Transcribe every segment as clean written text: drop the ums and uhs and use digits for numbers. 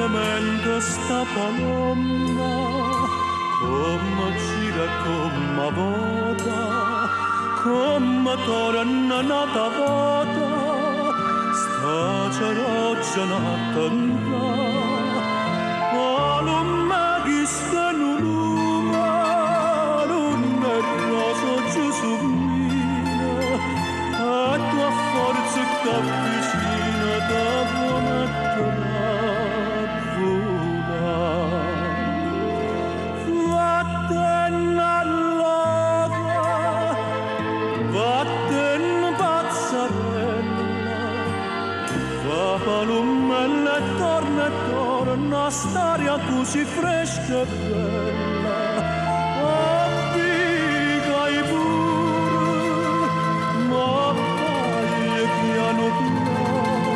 mente sta palomma, come gira, come vota, come torna nata vota, sta ceroggia natanda, palomma che sta nuluma, non è rosa Gesumina, a tua forza che avvicina da buona palomella e torna, storia così fresca e bella, abbigai pure, ma vai piano piano,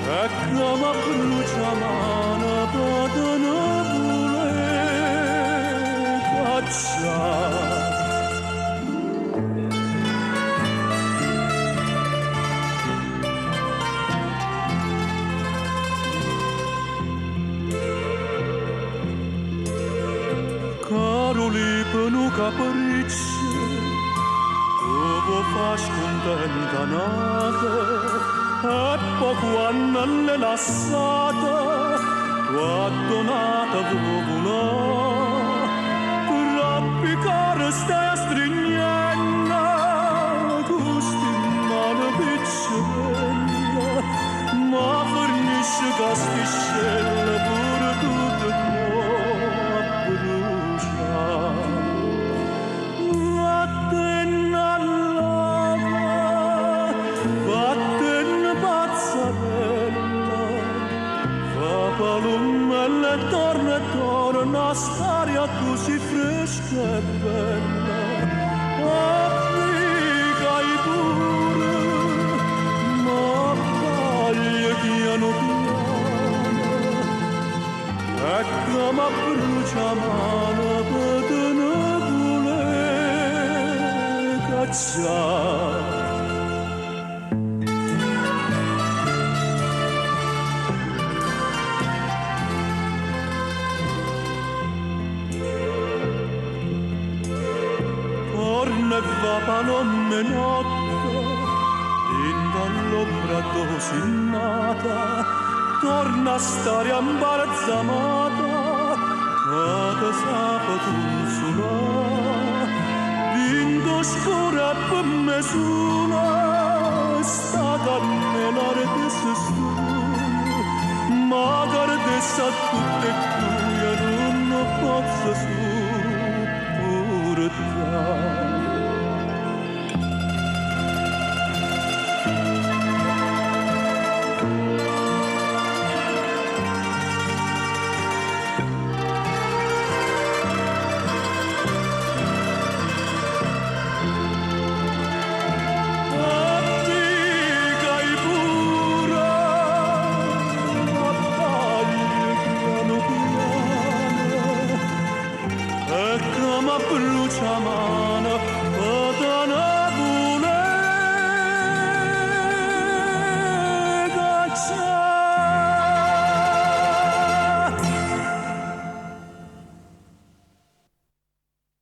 e come brucia mano, potano voler cacciare. Caroli penu capricci, dove fai contenta nata, e poi quando l'è lassata, quando nata volà, troppi cari stai a strignendo, gusti mano piccina, ma fornisce casticella pure tutto palomella e torna, storia così fresca e bella, abbigai pure, ma paglia piano piano, e come brucia mano, potene voler cacciare. Torna e va palomme notte, in dall'ombra dosinnata, torna a stare imbalzamata, che sape consolare, vinto scura per me sola, sta cannelare che si studia, ma guardessa tutte e due, non posso supportare. Brucia mano